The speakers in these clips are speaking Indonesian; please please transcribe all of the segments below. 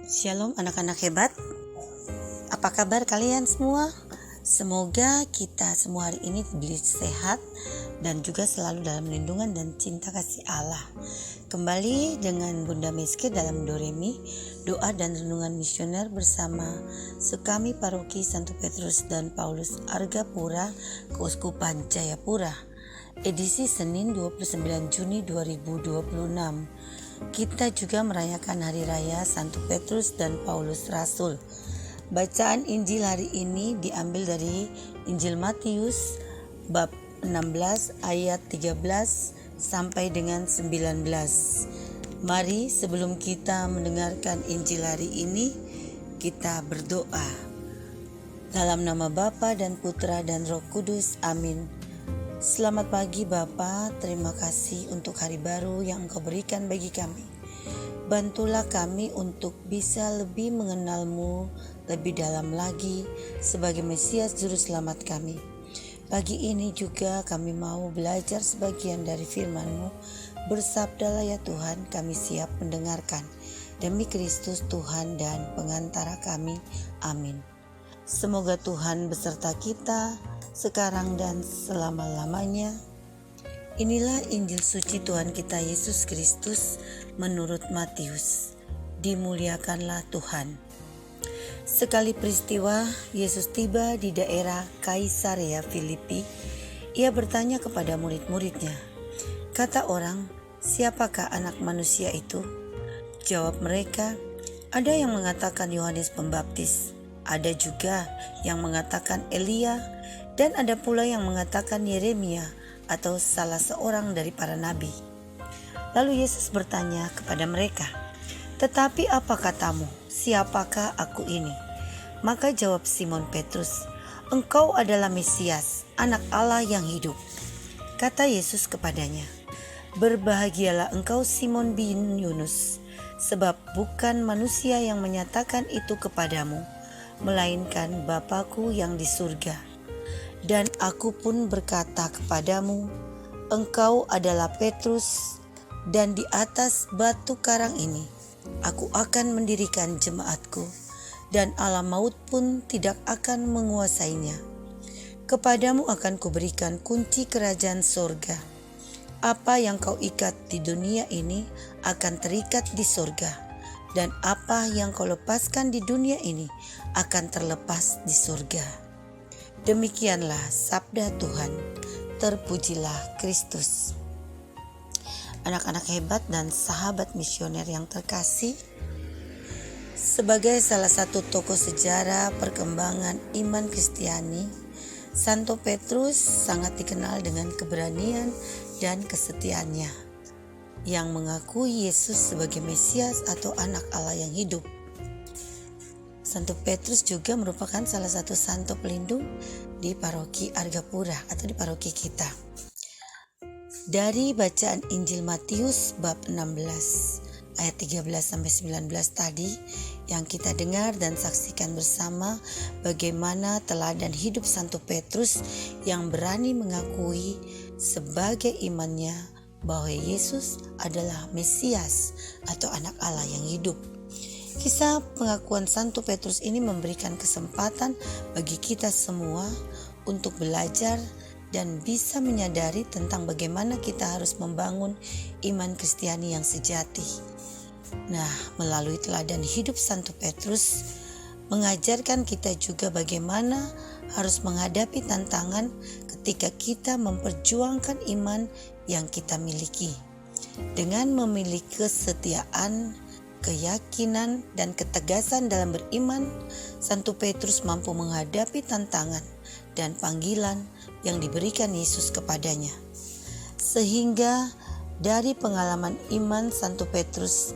Shalom anak-anak hebat. Apa kabar kalian semua? Semoga kita semua hari ini diberi sehat dan juga selalu dalam lindungan dan cinta kasih Allah. Kembali dengan Bunda Meske dalam Doremi, doa dan renungan misioner bersama Sukami Paroki Santo Petrus dan Paulus Argapura, Keuskupan Jayapura. Edisi Senin 29 Juni 2026. Kita juga merayakan Hari Raya Santo Petrus dan Paulus Rasul. Bacaan Injil hari ini diambil dari Injil Matius bab 16 ayat 13 sampai dengan 19. Mari sebelum kita mendengarkan Injil hari ini, kita berdoa. Dalam nama Bapa dan Putra dan Roh Kudus, amin. Selamat pagi Bapa, terima kasih untuk hari baru yang Engkau berikan bagi kami. Bantulah kami untuk bisa lebih mengenal-Mu lebih dalam lagi sebagai Mesias Juru Selamat kami. Pagi ini juga kami mau belajar sebagian dari firman-Mu. Bersabdalah ya Tuhan, kami siap mendengarkan. Demi Kristus Tuhan dan pengantara kami, amin. Semoga Tuhan beserta kita sekarang dan selama-lamanya. Inilah Injil suci Tuhan kita Yesus Kristus menurut Matius. Dimuliakanlah Tuhan. Sekali peristiwa, Yesus tiba di daerah Kaisarea Filipi. Ia bertanya kepada murid-muridnya, kata orang, siapakah anak manusia itu? Jawab mereka, ada yang mengatakan Yohanes Pembaptis, ada juga yang mengatakan Elia, dan ada pula yang mengatakan Yeremia atau salah seorang dari para nabi. Lalu Yesus bertanya kepada mereka, tetapi apa katamu, siapakah aku ini? Maka jawab Simon Petrus, engkau adalah Mesias, anak Allah yang hidup. Kata Yesus kepadanya, berbahagialah engkau Simon bin Yunus, sebab bukan manusia yang menyatakan itu kepadamu, melainkan Bapa-Ku yang di surga. Dan aku pun berkata kepadamu, engkau adalah Petrus, dan di atas batu karang ini aku akan mendirikan jemaatku, dan alam maut pun tidak akan menguasainya. Kepadamu akan kuberikan kunci kerajaan sorga. Apa yang kau ikat di dunia ini akan terikat di sorga, dan apa yang kau lepaskan di dunia ini akan terlepas di sorga. Demikianlah sabda Tuhan, terpujilah Kristus. Anak-anak hebat dan sahabat misioner yang terkasih, sebagai salah satu tokoh sejarah perkembangan iman Kristiani, Santo Petrus sangat dikenal dengan keberanian dan kesetiaannya, yang mengakui Yesus sebagai Mesias atau anak Allah yang hidup. Santo Petrus juga merupakan salah satu santo pelindung di paroki Argapura atau di paroki kita. Dari bacaan Injil Matius bab 16 ayat 13 sampai 19 tadi yang kita dengar dan saksikan bersama, bagaimana teladan hidup Santo Petrus yang berani mengakui sebagai imannya bahwa Yesus adalah Mesias atau anak Allah yang hidup. Kisah pengakuan Santo Petrus ini memberikan kesempatan bagi kita semua untuk belajar dan bisa menyadari tentang bagaimana kita harus membangun iman Kristiani yang sejati. Nah, melalui teladan hidup Santo Petrus mengajarkan kita juga bagaimana harus menghadapi tantangan ketika kita memperjuangkan iman yang kita miliki. Dengan memiliki kesetiaan, keyakinan, dan ketegasan dalam beriman, Santo Petrus mampu menghadapi tantangan dan panggilan yang diberikan Yesus kepadanya. Sehingga dari pengalaman iman Santo Petrus,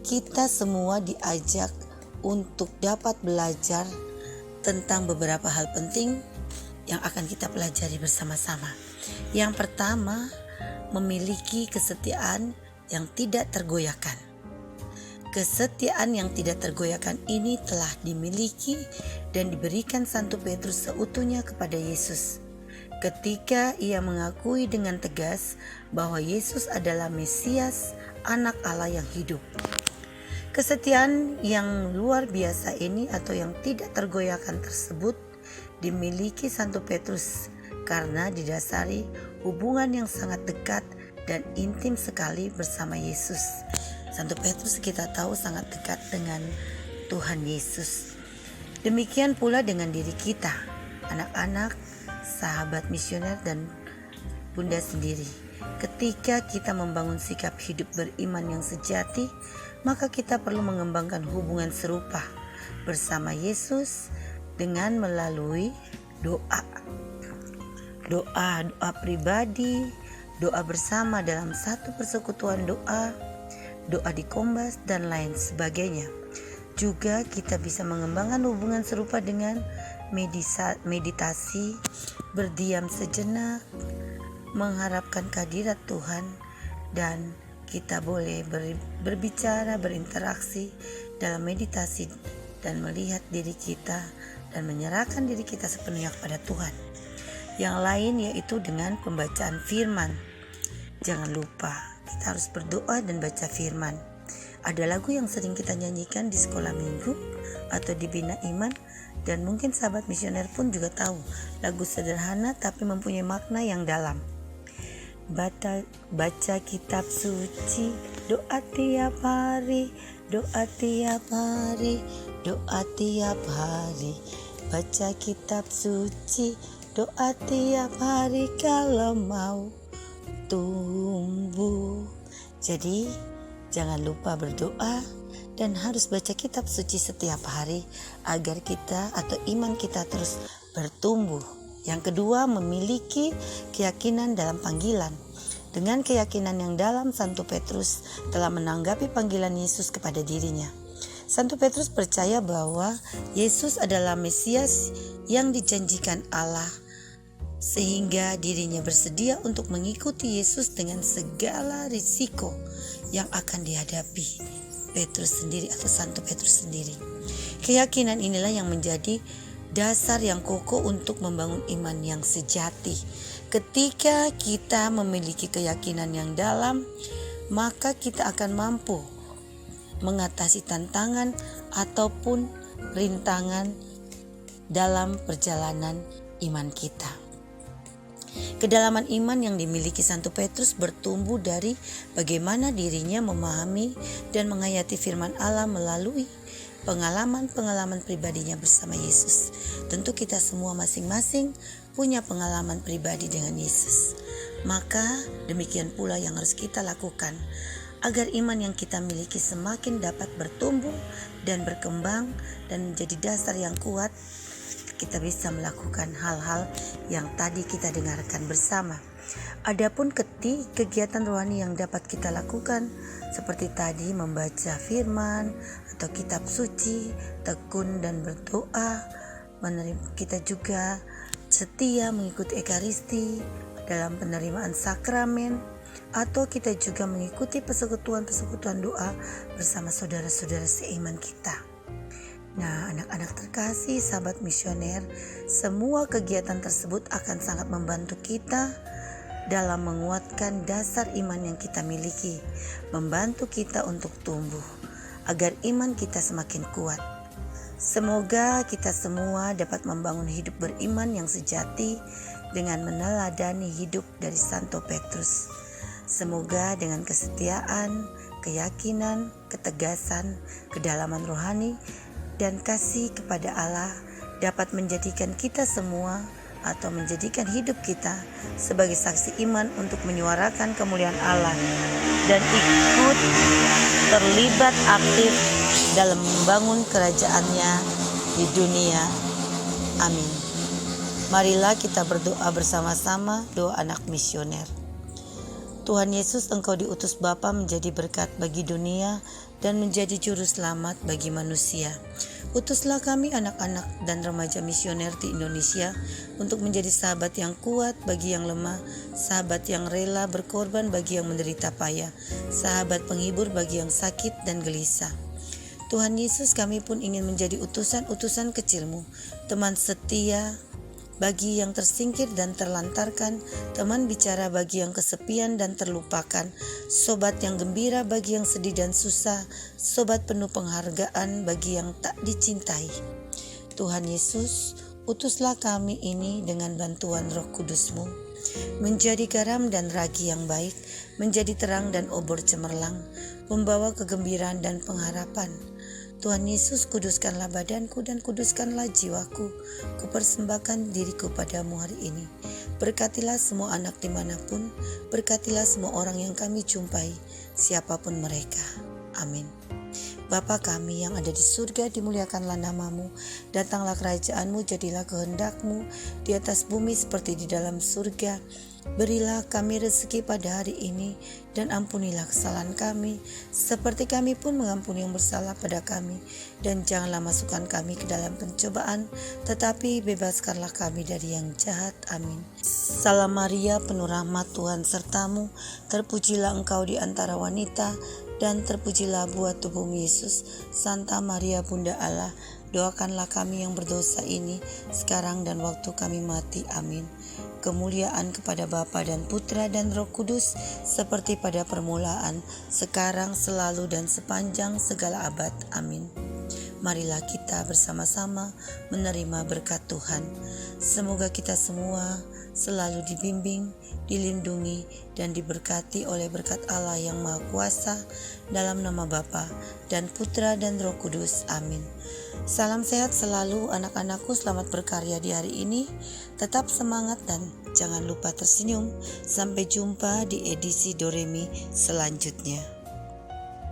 kita semua diajak untuk dapat belajar tentang beberapa hal penting yang akan kita pelajari bersama-sama. Yang pertama, memiliki kesetiaan yang tidak tergoyahkan. Kesetiaan yang tidak tergoyahkan ini telah dimiliki dan diberikan Santo Petrus seutuhnya kepada Yesus ketika ia mengakui dengan tegas bahwa Yesus adalah Mesias, anak Allah yang hidup. Kesetiaan yang luar biasa ini atau yang tidak tergoyahkan tersebut dimiliki Santo Petrus karena didasari hubungan yang sangat dekat dan intim sekali bersama Yesus. Santo Petrus kita tahu sangat dekat dengan Tuhan Yesus. Demikian pula dengan diri kita, anak-anak, sahabat misioner dan Bunda sendiri. Ketika kita membangun sikap hidup beriman yang sejati, maka kita perlu mengembangkan hubungan serupa bersama Yesus dengan melalui doa pribadi, doa bersama dalam satu persekutuan doa di kombas dan lain sebagainya. Juga kita bisa mengembangkan hubungan serupa dengan meditasi, berdiam sejenak, mengharapkan kehadirat Tuhan, dan kita boleh berbicara, berinteraksi dalam meditasi dan melihat diri kita dan menyerahkan diri kita sepenuhnya kepada Tuhan. Yang lain yaitu dengan pembacaan firman. Jangan lupa kita harus berdoa dan baca firman. Ada lagu yang sering kita nyanyikan di sekolah minggu atau di Bina Iman, dan mungkin sahabat misioner pun juga tahu lagu sederhana tapi mempunyai makna yang dalam. Baca kitab suci, doa tiap hari, doa tiap hari, doa tiap hari. Baca kitab suci, doa tiap hari kalau mau tumbuh. Jadi jangan lupa berdoa dan harus baca kitab suci setiap hari agar kita atau iman kita terus bertumbuh. Yang kedua, memiliki keyakinan dalam panggilan. Dengan keyakinan yang dalam, Santo Petrus telah menanggapi panggilan Yesus kepada dirinya. Santo Petrus percaya bahwa Yesus adalah Mesias yang dijanjikan Allah, sehingga dirinya bersedia untuk mengikuti Yesus dengan segala risiko yang akan dihadapi Petrus sendiri atau Santo Petrus sendiri. Keyakinan inilah yang menjadi dasar yang kokoh untuk membangun iman yang sejati. Ketika kita memiliki keyakinan yang dalam, maka kita akan mampu mengatasi tantangan ataupun rintangan dalam perjalanan iman kita. Kedalaman iman yang dimiliki Santo Petrus bertumbuh dari bagaimana dirinya memahami dan menghayati firman Allah melalui pengalaman-pengalaman pribadinya bersama Yesus. Tentu kita semua masing-masing punya pengalaman pribadi dengan Yesus. Maka demikian pula yang harus kita lakukan agar iman yang kita miliki semakin dapat bertumbuh dan berkembang dan menjadi dasar yang kuat. Kita bisa melakukan hal-hal yang tadi kita dengarkan bersama. Adapun kegiatan rohani yang dapat kita lakukan seperti tadi membaca firman atau kitab suci, tekun dan berdoa, kita juga setia mengikuti ekaristi dalam penerimaan sakramen, atau kita juga mengikuti persekutuan-persekutuan doa bersama saudara-saudara seiman kita. Nah, anak-anak terkasih, sahabat misioner, semua kegiatan tersebut akan sangat membantu kita dalam menguatkan dasar iman yang kita miliki, membantu kita untuk tumbuh, agar iman kita semakin kuat. Semoga kita semua dapat membangun hidup beriman yang sejati dengan meneladani hidup dari Santo Petrus. Semoga dengan kesetiaan, keyakinan, ketegasan, kedalaman rohani, dan kasih kepada Allah dapat menjadikan kita semua atau menjadikan hidup kita sebagai saksi iman untuk menyuarakan kemuliaan Allah dan ikut terlibat aktif dalam membangun kerajaannya di dunia. Amin. Marilah kita berdoa bersama-sama doa anak misioner. Tuhan Yesus, Engkau diutus Bapa menjadi berkat bagi dunia dan menjadi juru selamat bagi manusia. Utuslah kami anak-anak dan remaja misioner di Indonesia untuk menjadi sahabat yang kuat bagi yang lemah, sahabat yang rela berkorban bagi yang menderita payah, sahabat penghibur bagi yang sakit dan gelisah. Tuhan Yesus, kami pun ingin menjadi utusan-utusan kecil-Mu, teman setia bagi yang tersingkir dan terlantarkan, teman bicara bagi yang kesepian dan terlupakan, sobat yang gembira bagi yang sedih dan susah, sobat penuh penghargaan bagi yang tak dicintai. Tuhan Yesus, utuslah kami ini dengan bantuan Roh Kudus-Mu, menjadi garam dan ragi yang baik, menjadi terang dan obor cemerlang, membawa kegembiraan dan pengharapan. Tuhan Yesus, kuduskanlah badanku dan kuduskanlah jiwaku. Kupersembahkan diriku padamu hari ini. Berkatilah semua anak dimanapun, berkatilah semua orang yang kami jumpai, siapapun mereka. Amin. Bapa kami yang ada di surga, dimuliakanlah namamu, datanglah kerajaanmu, jadilah kehendakmu di atas bumi seperti di dalam surga. Berilah kami rezeki pada hari ini, dan ampunilah kesalahan kami, seperti kami pun mengampuni yang bersalah pada kami. Dan janganlah masukkan kami ke dalam pencobaan, tetapi bebaskanlah kami dari yang jahat. Amin. Salam Maria, penuh rahmat, Tuhan sertamu, terpujilah engkau di antara wanita, dan terpujilah buah tubuhmu Yesus. Santa Maria Bunda Allah, doakanlah kami yang berdosa ini, sekarang dan waktu kami mati. Amin. Kemuliaan kepada Bapa dan Putra dan Roh Kudus, seperti pada permulaan, sekarang, selalu, dan sepanjang segala abad. Amin. Marilah kita bersama-sama menerima berkat Tuhan. Semoga kita semua selalu dibimbing, dilindungi, dan diberkati oleh berkat Allah yang Maha Kuasa, dalam nama Bapa dan Putra dan Roh Kudus. Amin. Salam sehat selalu anak-anakku, selamat berkarya di hari ini. Tetap semangat dan jangan lupa tersenyum. Sampai jumpa di edisi Doremi selanjutnya.